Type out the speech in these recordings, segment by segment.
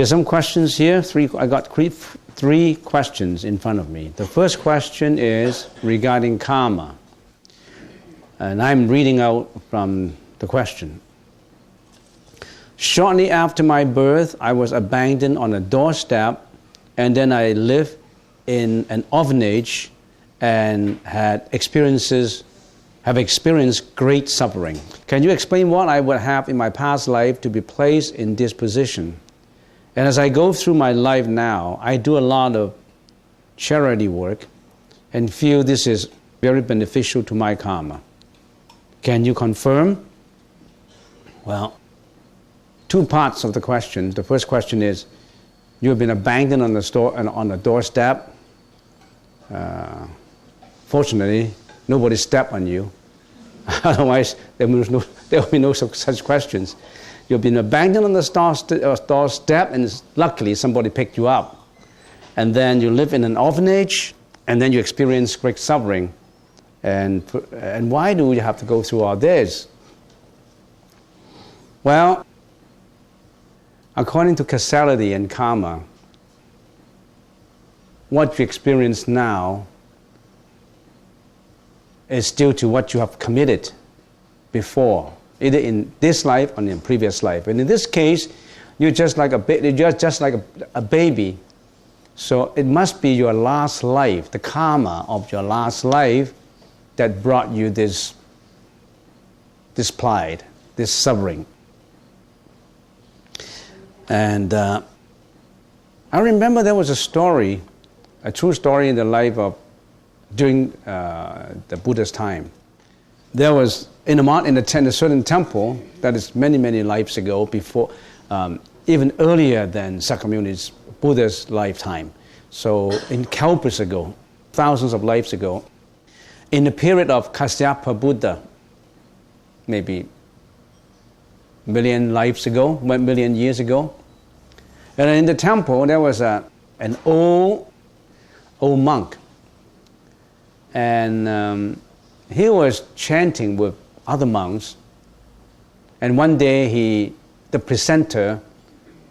There's some questions here. I got three questions in front of me. The first question is regarding karma. And I'm reading out from the question. Shortly after my birth, I was abandoned on a doorstep, and then I lived in an orphanage and have experienced great suffering. Can you explain what I would have in my past life to be placed in this position? And as I go through my life now, I do a lot of charity work and feel this is very beneficial to my karma. Can you confirm? Well, two parts of the question. The first question is, you have been abandoned on the doorstep. Fortunately, nobody stepped on you. Otherwise, there will be no such questions. You've been abandoned on the doorstep, and luckily somebody picked you up. And then you live in an orphanage, and then you experience great suffering. And why do you have to go through all this? Well, according to causality and karma, what you experience now is due to what you have committed before, either in this life or in previous life. And in this case, you're just like a baby. So it must be your last life, the karma of your last life, that brought you this plight, this suffering. And I remember there was a story, a true story in the life of during the Buddha's time. There was in a certain temple that is many, many lives ago, before even earlier than Sakyamuni's Buddha's lifetime. So in kalpas ago, thousands of lives ago, in the period of Kasyapa Buddha, maybe 1 million lives ago, 1 million years ago. And in the temple, there was an old monk. And he was chanting with other monks. And one day, the presenter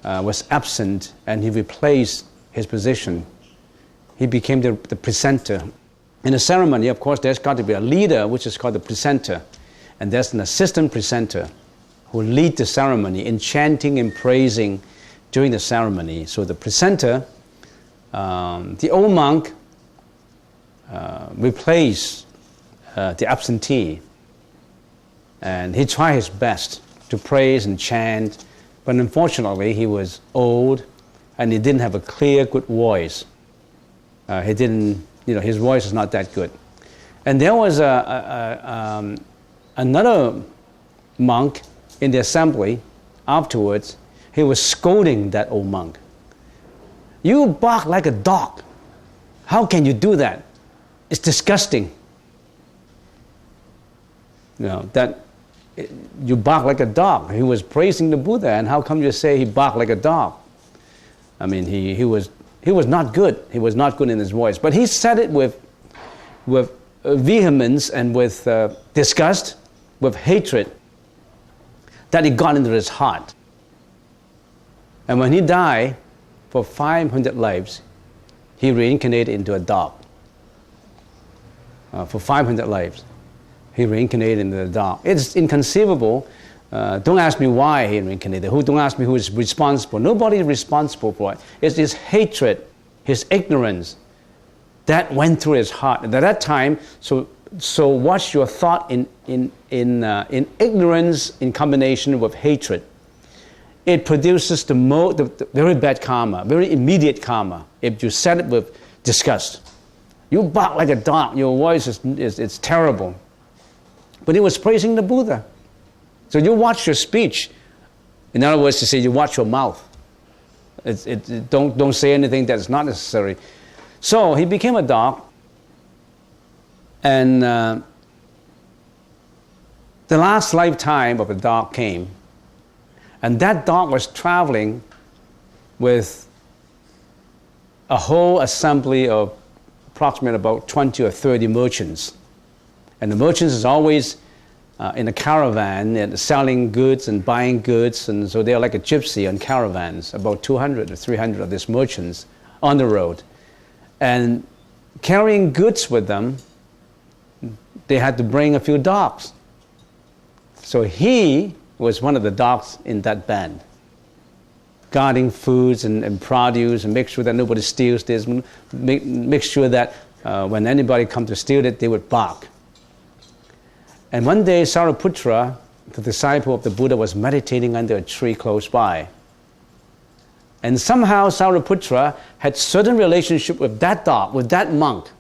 was absent, and he replaced his position. He became the presenter. In a ceremony, of course, there's got to be a leader, which is called the presenter. And there's an assistant presenter who leads the ceremony in chanting and praising during the ceremony. So the presenter, the old monk, replaced the absentee. And he tried his best to praise and chant, but unfortunately he was old and he didn't have a clear, good voice. His voice is not that good. And there was another monk in the assembly afterwards. He was scolding that old monk. You bark like a dog. How can you do that? It's disgusting. You bark like a dog. He was praising the Buddha, and how come you say he barked like a dog? I mean, he was not good. He was not good in his voice. But he said it with vehemence and with disgust, with hatred, that it got into his heart. And when he died, for 500 lives, he reincarnated into a dog. For 500 lives, he reincarnated into a dog. It's inconceivable. Don't ask me why he reincarnated. Don't ask me who is responsible. Nobody is responsible for it. It's his hatred, his ignorance, that went through his heart. And at that time, so what's your thought in ignorance in combination with hatred? It produces the very bad karma, very immediate karma, if you set it with disgust. You bark like a dog, your voice is terrible. But he was praising the Buddha. So you watch your speech. In other words, to say you watch your mouth. Don't say anything that is not necessary. So he became a dog. And the last lifetime of the dog came. And that dog was traveling with a whole assembly of approximately about 20 or 30 merchants. And the merchants is always in a caravan and selling goods and buying goods, and so they're like a gypsy on caravans, about 200 or 300 of these merchants on the road. And carrying goods with them, they had to bring a few dogs. So he was one of the dogs in that band, guarding foods and produce and make sure that nobody steals this, make sure that when anybody comes to steal it, they would bark. And one day, Sariputra, the disciple of the Buddha, was meditating under a tree close by. And somehow Sariputra had certain relationship with that dog, with that monk.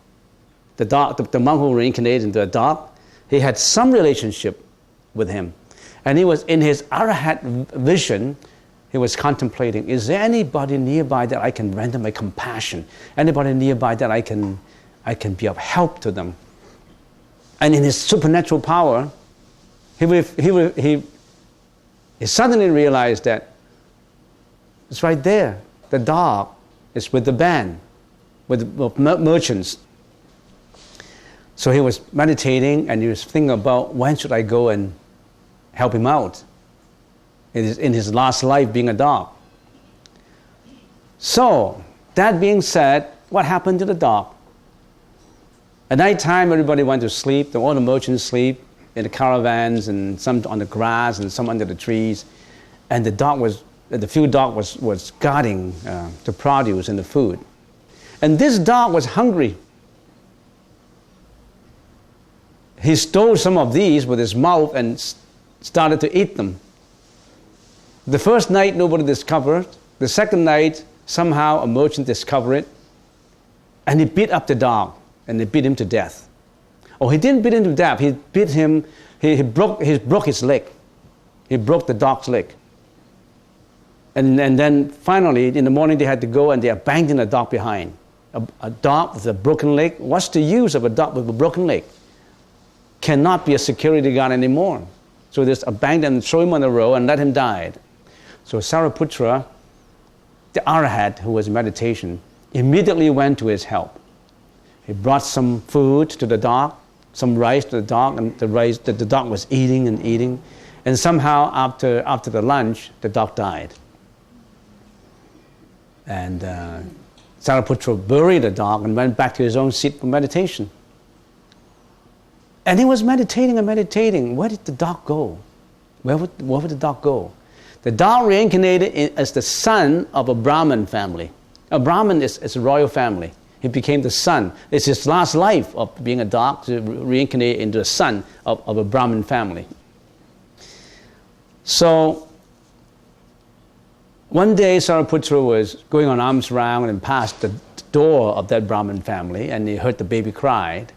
The monk who reincarnated into a dog, he had some relationship with him. And he was in his arahat vision, he was contemplating, is there anybody nearby that I can render my compassion? Anybody nearby that I can be of help to them? And in his supernatural power, he suddenly realized that it's right there. The dog is with the band, with merchants. So he was meditating and he was thinking about when should I go and help him out in his last life being a dog. So, that being said, what happened to the dog? At night time, everybody went to sleep. All the merchants sleep in the caravans, and some on the grass, and some under the trees. And the field dog was guarding the produce and the food. And this dog was hungry. He stole some of these with his mouth and started to eat them. The first night, nobody discovered. The second night, somehow a merchant discovered it, and he beat up the dog. And they beat him to death. Oh, he didn't beat him to death. He beat him. He broke his leg. He broke the dog's leg. And then finally, in the morning, they had to go and they abandoned the dog behind. A dog with a broken leg. What's the use of a dog with a broken leg? Cannot be a security guard anymore. So they just abandoned and threw him on the road and let him die. So Sariputra, the arahat who was in meditation, immediately went to his help. He brought some food to the dog, some rice to the dog, and the rice that the dog was eating and eating. And somehow after the lunch, the dog died. And Sariputra buried the dog and went back to his own seat for meditation. And he was meditating and meditating. Where did the dog go? Where would the dog go? The dog reincarnated as the son of a Brahmin family. A Brahmin is a royal family. He became the son. It's his last life of being a dog to reincarnate into a son of a Brahmin family. So, one day Sariputra was going on alms round and passed the door of that Brahmin family, and he heard the baby cry.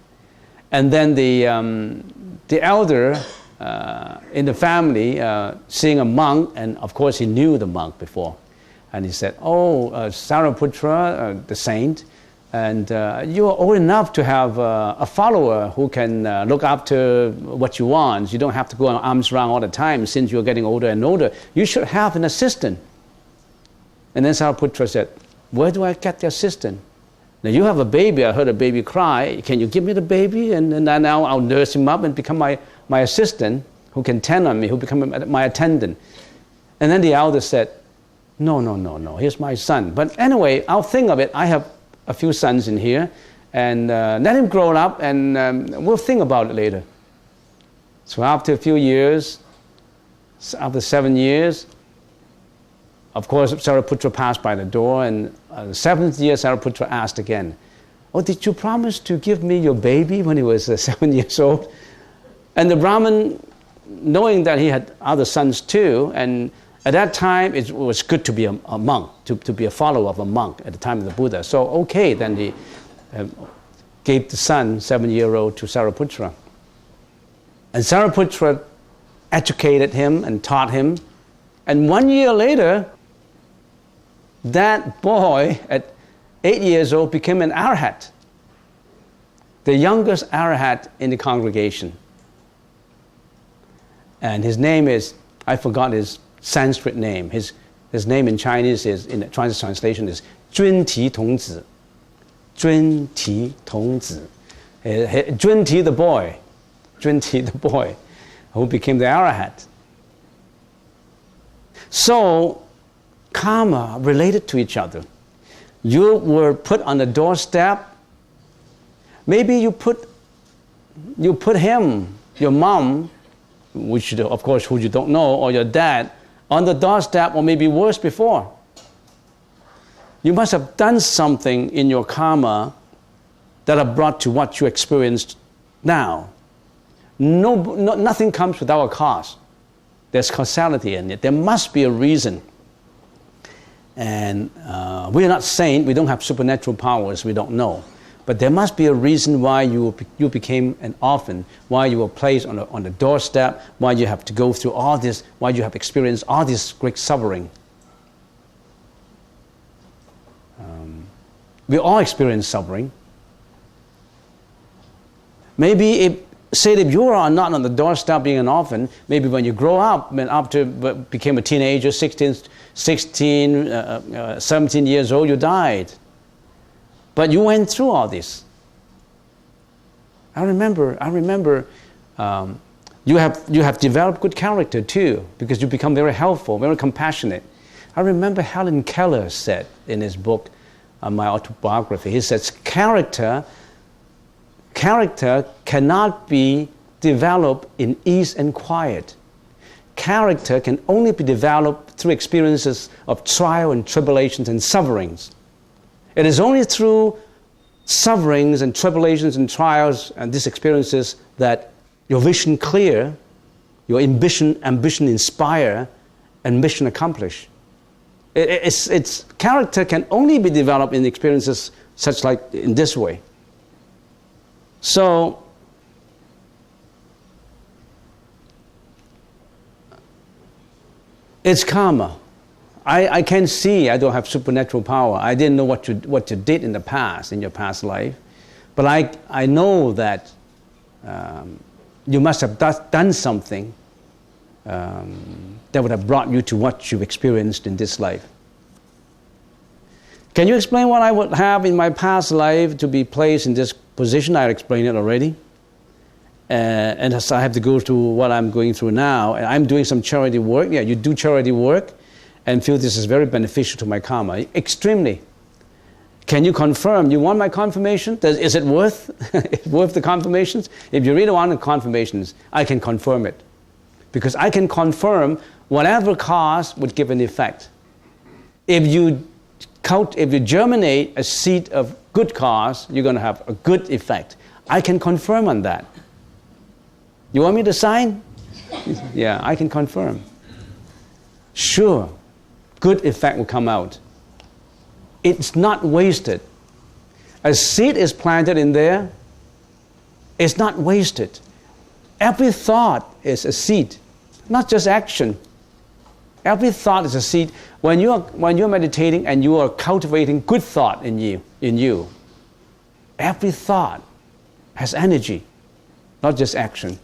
And then the elder in the family seeing a monk, and of course he knew the monk before, and he said, "Oh, Sariputra, the saint, and you are old enough to have a follower who can look after what you want. You don't have to go on arms round all the time since you're getting older and older. You should have an assistant." And then Sariputra said, "Where do I get the assistant? Now you have a baby, I heard a baby cry. Can you give me the baby? And now I'll nurse him up and become my assistant who can tend on me, who become my attendant." And then the elder said, No, here's my son. But anyway, I'll think of it. I have a few sons in here, and let him grow up, and we'll think about it later. So after a few years, after 7 years, of course, Sariputra passed by the door, and the 7th year, Sariputra asked again, "Oh, did you promise to give me your baby when he was 7 years old?" And the Brahmin, knowing that he had other sons too, and at that time, it was good to be a monk, to be a follower of a monk at the time of the Buddha. So, okay, then he gave the son, 7-year-old, to Sariputra. And Sariputra educated him and taught him. And 1 year later, that boy at 8 years old became an arahat, the youngest arahat in the congregation. And his name is, I forgot his Sanskrit name. His name in Chinese is, in the Chinese translation, is 尊提童子. 尊提童子. 尊提 the boy. 尊提 the boy. who became the Arahat. So, karma related to each other. You were put on the doorstep. Maybe you put him, your mom, which of course who you don't know, or your dad, on the doorstep, or maybe worse before. You must have done something in your karma that have brought to what you experienced now. Nothing comes without a cause. There's causality in it. There must be a reason. And we are not saints. We don't have supernatural powers. We don't know. But there must be a reason why you became an orphan, why you were placed on the doorstep, why you have to go through all this, why you have experienced all this great suffering. We all experience suffering. Maybe if you are not on the doorstep being an orphan, maybe when you grow up, when after became a teenager, 17 years old, you died. But you went through all this. I remember. You have developed good character too, because you become very helpful, very compassionate. I remember Helen Keller said in his book, my autobiography, he says, character cannot be developed in ease and quiet. Character can only be developed through experiences of trial and tribulations and sufferings. It is only through sufferings and tribulations and trials and these experiences that your vision clear, your ambition inspire, and mission accomplish. Its character can only be developed in experiences such like in this way. So, it's karma. I can see I don't have supernatural power. I didn't know what you did in the past, in your past life. But I know that you must have done something that would have brought you to what you experienced in this life. Can you explain what I would have in my past life to be placed in this position? I explained it already. And so I have to go through what I'm going through now. And I'm doing some charity work. Yeah, you do charity work and feel this is very beneficial to my karma. Extremely. Can you confirm? You want my confirmation? Is it worth the confirmations? If you really want the confirmations, I can confirm it. Because I can confirm whatever cause would give an effect. If you germinate a seed of good cause, you're going to have a good effect. I can confirm on that. You want me to sign? Yeah, I can confirm. Sure, good effect will come out. It's not wasted. A seed is planted in there. It's not wasted. Every thought is a seed, not just action. Every thought is a seed. When you're meditating and you are cultivating good thought in you, every thought has energy, not just action.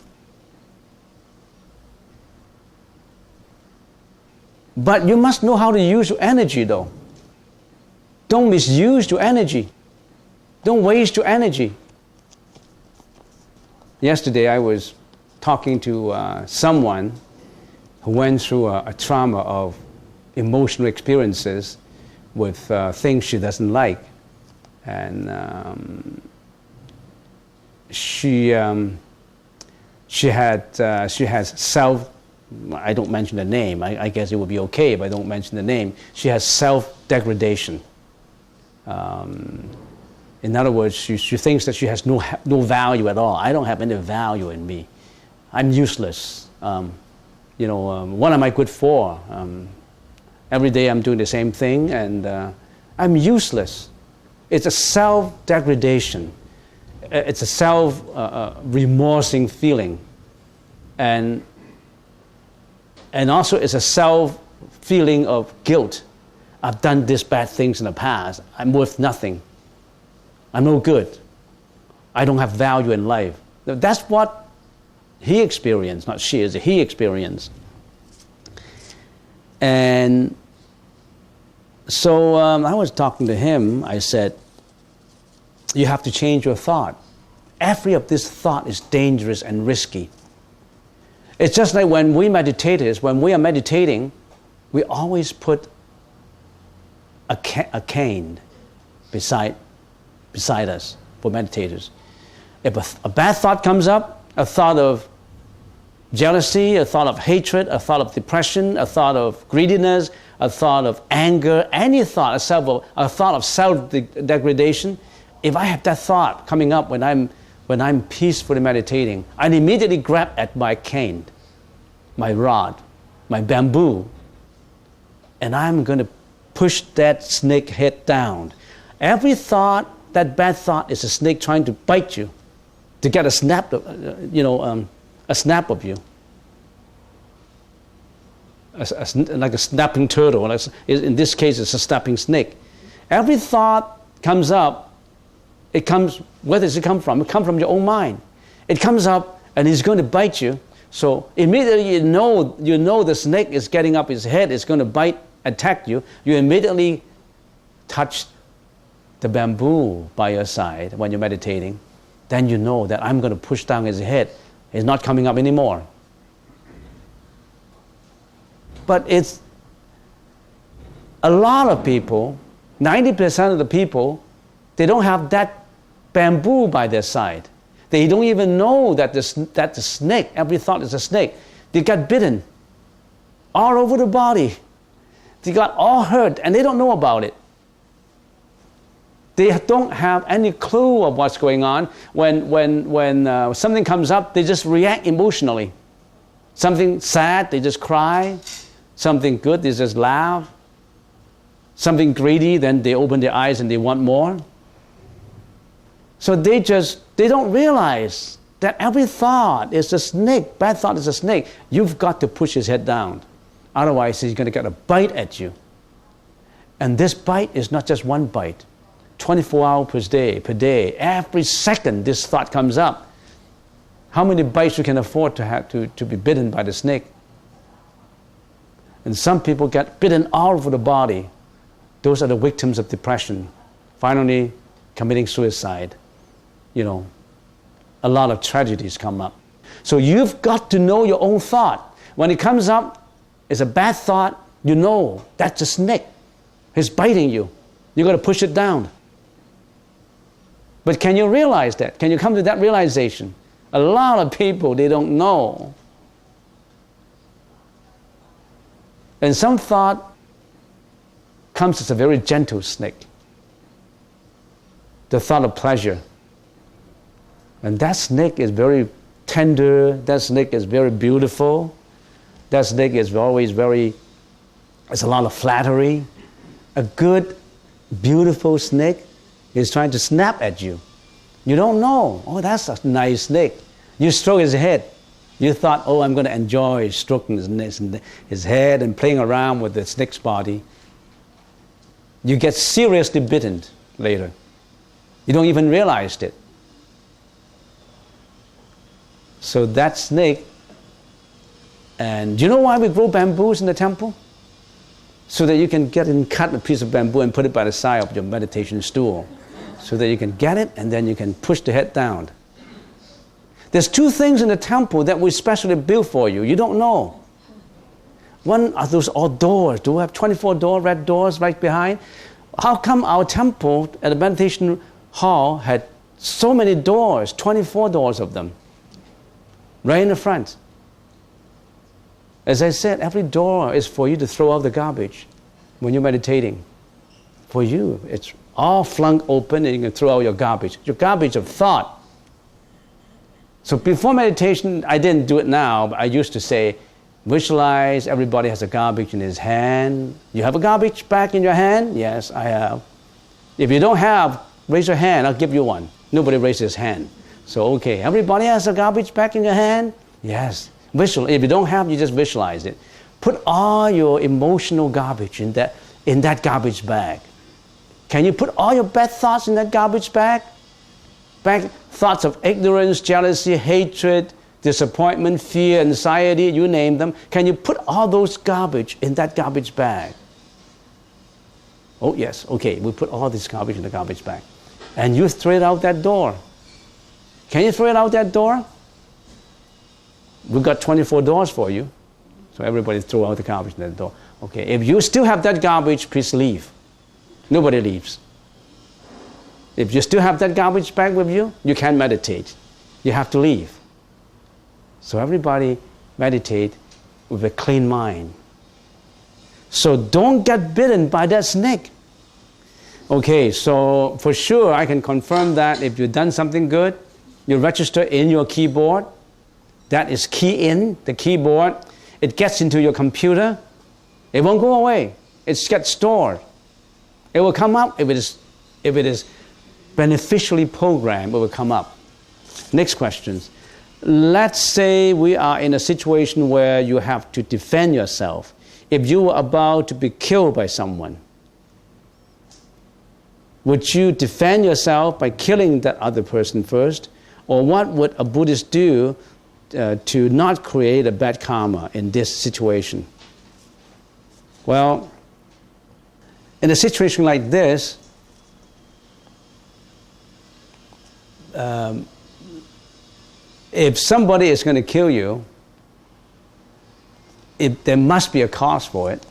But you must know how to use your energy, though. Don't misuse your energy. Don't waste your energy. Yesterday I was talking to someone who went through a trauma of emotional experiences with things she doesn't like. And she has self, I don't mention the name, I guess it would be okay if I don't mention the name. She has self-degradation. In other words, she thinks that she has no value at all. I don't have any value in me. I'm useless. What am I good for? Every day I'm doing the same thing and I'm useless. It's a self-degradation. It's a self-remorsing feeling. And also it's a self-feeling of guilt. I've done these bad things in the past. I'm worth nothing. I'm no good. I don't have value in life. That's what he experienced, not she, it's he experienced. And so I was talking to him. I said, you have to change your thought. Every of this thought is dangerous and risky. It's just like when we meditators, when we are meditating, we always put a cane beside us for meditators. If a bad thought comes up, a thought of jealousy, a thought of hatred, a thought of depression, a thought of greediness, a thought of anger, any thought, a thought of self-degradation, if I have that thought coming up when I'm peacefully meditating, I immediately grab at my cane, my rod, my bamboo, and I'm going to push that snake head down. Every thought, that bad thought, is a snake trying to bite you, to get a snap, a snap of you. Like a snapping turtle. In this case, it's a snapping snake. Every thought comes up. It comes, where does it come from? It comes from your own mind. It comes up and it's going to bite you. So immediately you know the snake is getting up its head, it's going to attack you. You immediately touch the bamboo by your side when you're meditating. Then you know that I'm going to push down his head. It's not coming up anymore. But it's a lot of people, 90% of the people, they don't have that bamboo by their side. They don't even know that the snake, every thought is a snake. They got bitten all over the body. They got all hurt and they don't know about it. They don't have any clue of what's going on. When something comes up, they just react emotionally. Something sad, they just cry. Something good, they just laugh. Something greedy, then they open their eyes and they want more. So they don't realize that every thought is a snake. Bad thought is a snake. You've got to push his head down. Otherwise, he's going to get a bite at you. And this bite is not just one bite. 24 hours per day, every second this thought comes up. How many bites you can afford to have to be bitten by the snake? And some people get bitten all over the body. Those are the victims of depression, finally committing suicide. A lot of tragedies come up. So you've got to know your own thought. When it comes up, it's a bad thought, you know that's a snake. He's biting you. You've got to push it down. But can you realize that? Can you come to that realization? A lot of people, they don't know. And some thought comes as a very gentle snake. The thought of pleasure. And that snake is very tender. That snake is very beautiful. That snake is always it's a lot of flattery. A good, beautiful snake is trying to snap at you. You don't know. Oh, that's a nice snake. You stroke his head. You thought, oh, I'm going to enjoy stroking his head and playing around with the snake's body. You get seriously bitten later. You don't even realize it. So that snake, and do you know why we grow bamboos in the temple? So that you can get and cut a piece of bamboo and put it by the side of your meditation stool. So that you can get it and then you can push the head down. There's two things in the temple that we specially built for you. You don't know. One are those all doors. Do we have 24 doors, red doors right behind? How come our temple at the meditation hall had so many doors, 24 doors of them, right in the front? As I said, every door is for you to throw out the garbage when you're meditating. For you, it's all flung open and you can throw out your garbage of thought. So before meditation, I didn't do it now, but I used to say, visualize everybody has a garbage in his hand. You have a garbage bag in your hand? Yes, I have. If you don't have, raise your hand, I'll give you one. Nobody raised his hand. So, okay, everybody has a garbage bag in your hand? Yes. If you don't have, you just visualize it. Put all your emotional garbage in that garbage bag. Can you put all your bad thoughts in that garbage bag? Thoughts of ignorance, jealousy, hatred, disappointment, fear, anxiety, you name them. Can you put all those garbage in that garbage bag? Oh yes, okay, we put all this garbage in the garbage bag. And you throw it out that door. Can you throw it out that door? we've got 24 doors for you. So everybody throw out the garbage in the door. Okay, if you still have that garbage, please leave. Nobody leaves. If you still have that garbage bag with you, you can't meditate. You have to leave. So everybody meditate with a clean mind. So don't get bitten by that snake. Okay, so for sure I can confirm that if you've done something good, you register in your keyboard, that is key in the keyboard, it gets into your computer, it won't go away, it gets stored. It will come up if it is beneficially programmed, it will come up. Next questions. Let's say we are in a situation where you have to defend yourself. If you were about to be killed by someone, would you defend yourself by killing that other person first? Or what would a Buddhist do to not create a bad karma in this situation? Well, in a situation like this, if somebody is going to kill you, there must be a cause for it.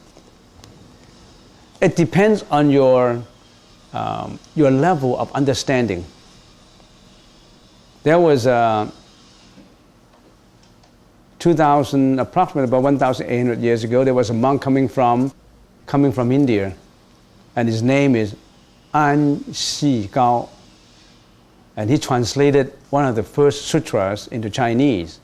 It depends on your level of understanding. There was approximately about 1,800 years ago, there was a monk coming from India, and his name is An Xi Gao, and he translated one of the first sutras into Chinese.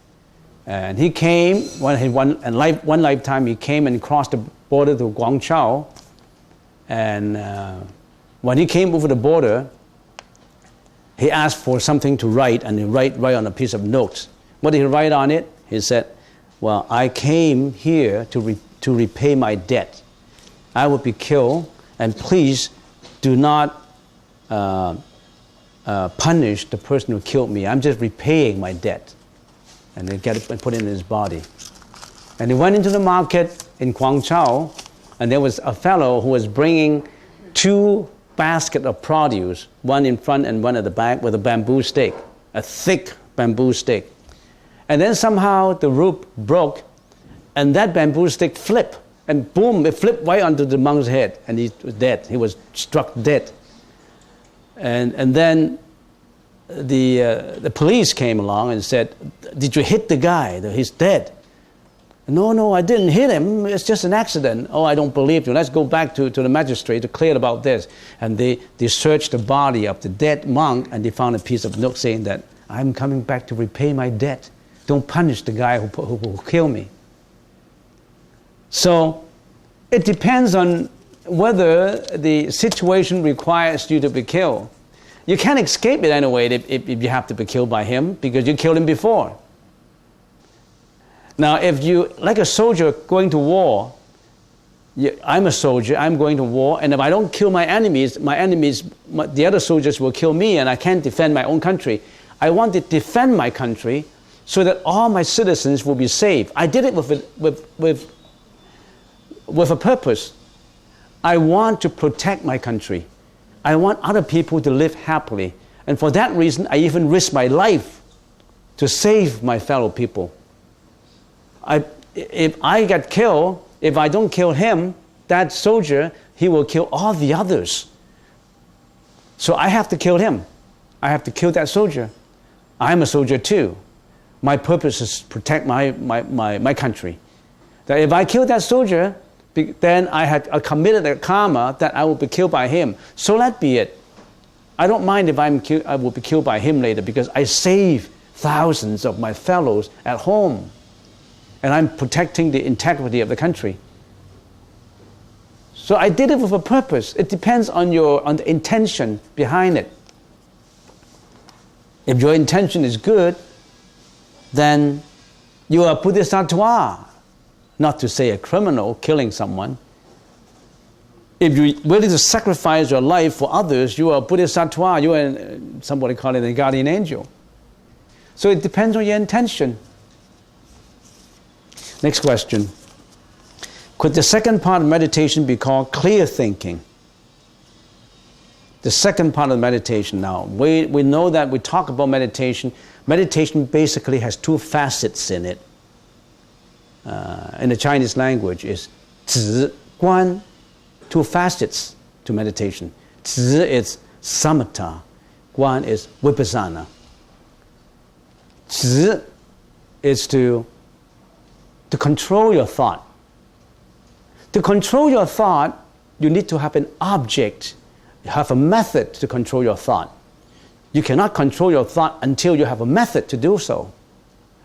And he came, one lifetime he came and crossed the border to Guangzhou, and when he came over the border, he asked for something to write, and he write on a piece of notes. What did he write on it? He said, well, I came here to repay my debt. I will be killed, and please do not punish the person who killed me. I'm just repaying my debt. And they get it and put it in his body. And he went into the market in Guangzhou, and there was a fellow who was bringing 2 baskets of produce, one in front and one at the back, with a bamboo stick, a thick bamboo stick. And then somehow the rope broke, and that bamboo stick flipped, and boom, it flipped right onto the monk's head, and he was dead. He was struck dead. And then the police came along and said, did you hit the guy? He's dead. No, I didn't hit him. It's just an accident. Oh, I don't believe you. Let's go back to the magistrate to clear about this. And they searched the body of the dead monk, and they found a piece of note saying that I'm coming back to repay my debt. Don't punish the guy who killed me. So it depends on whether the situation requires you to be killed. You can't escape it anyway if you have to be killed by him, because you killed him before. Now, if you, like a soldier going to war, I'm a soldier, I'm going to war, and if I don't kill my enemies, the other soldiers will kill me, and I can't defend my own country. I want to defend my country so that all my citizens will be safe. I did it with a purpose. I want to protect my country. I want other people to live happily. And for that reason, I even risk my life to save my fellow people. If I get killed, if I don't kill him, that soldier, he will kill all the others. So I have to kill him. I have to kill that soldier. I'm a soldier too. My purpose is to protect my country. That if I kill that soldier, then I committed a karma that I will be killed by him. So let be it. I don't mind if I will be killed by him later, because I save thousands of my fellows at home. And I'm protecting the integrity of the country. So I did it with a purpose. It depends on the intention behind it. If your intention is good, then you are bodhisattva, not to say a criminal killing someone. If you're willing to sacrifice your life for others, you are a bodhisattva, you are, somebody call it a guardian angel. So it depends on your intention. Next question. Could the second part of meditation be called clear thinking? The second part of meditation now. We know that we talk about meditation. Meditation basically has 2 facets in it. in the Chinese language is 止, Guan, two facets to meditation. 止 is samatha, Guan is vipassana. 止 is to control your thought. To control your thought, you need to have an object. You have a method to control your thought. You cannot control your thought until you have a method to do so.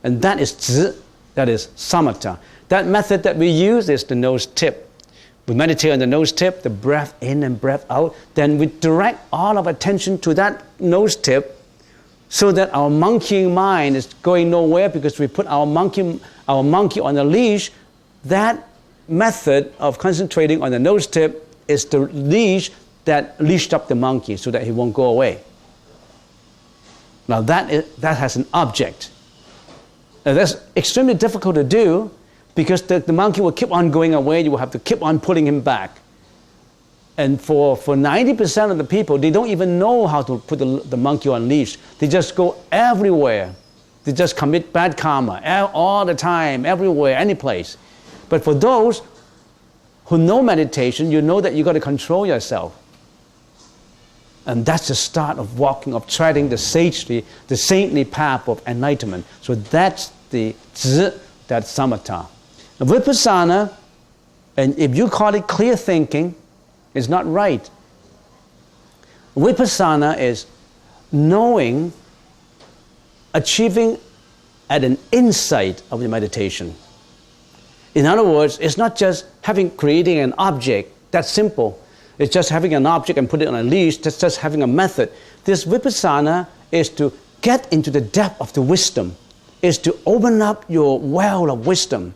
And that is 止, that is samatha. That method that we use is the nose tip. We meditate on the nose tip, the breath in and breath out. Then we direct all of attention to that nose tip so that our monkeying mind is going nowhere because we put our monkey on a leash. That method of concentrating on the nose tip is the leash that leashed up the monkey so that he won't go away. Now that has an object. Now that's extremely difficult to do because the monkey will keep on going away. You will have to keep on pulling him back. And for 90% of the people, they don't even know how to put the monkey on leash. They just go everywhere. They just commit bad karma all the time, everywhere, any place. But for those who know meditation, you know that you got to control yourself. And that's the start of walking, of treading the saintly path of enlightenment. So that's the 止, that's samatha. Vipassana, and if you call it clear thinking, is not right. Vipassana is knowing, achieving at an insight of the meditation. In other words, it's not just creating an object. That's simple. It's just having an object and put it on a leash. That's just having a method. This vipassana is to get into the depth of the wisdom, is to open up your well of wisdom.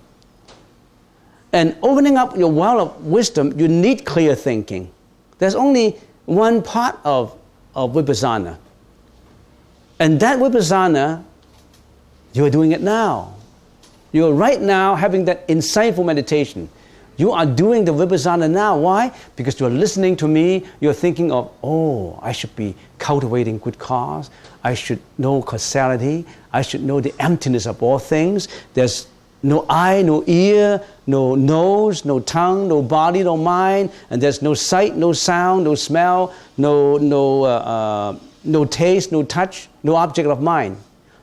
And opening up your well of wisdom, you need clear thinking. There's only one part of vipassana. And that vipassana, you're doing it now. You're right now having that insightful meditation. You are doing the vipassana now. Why? Because you're listening to me. You're thinking of, oh, I should be cultivating good cause. I should know causality. I should know the emptiness of all things. There's no eye, no ear, no nose, no tongue, no body, no mind. And there's no sight, no sound, no smell, no taste, no touch, no object of mind.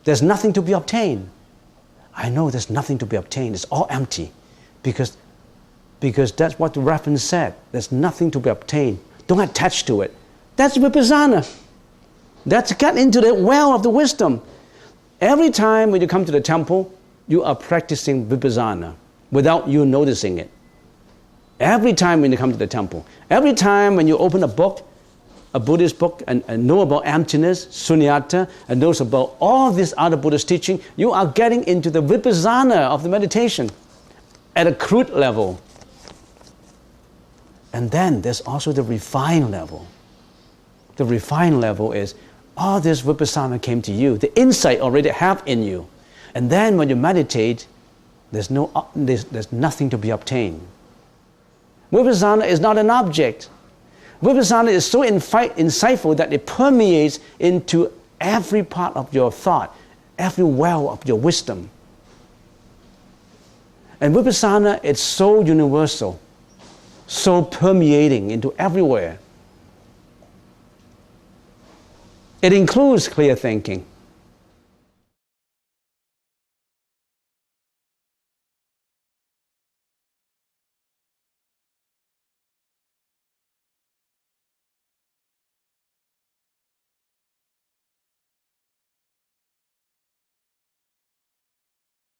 There's nothing to be obtained. I know there's nothing to be obtained. It's all empty. Because that's what the reference said. There's nothing to be obtained. Don't attach to it. That's vipassana. That's get into the well of the wisdom. Every time when you come to the temple, you are practicing vipassana without you noticing it. Every time when you come to the temple. Every time when you open a book, a Buddhist book, and know about emptiness, sunyata, and knows about all this other Buddhist teaching, you are getting into the vipassana of the meditation at a crude level. And then there's also the refined level. The refined level is all this vipassana came to you. The insight already have in you. And then when you meditate, there's nothing to be obtained. Vipassana is not an object. Vipassana is so insightful that it permeates into every part of your thought, every well of your wisdom. And vipassana is so universal, so permeating into everywhere. It includes clear thinking.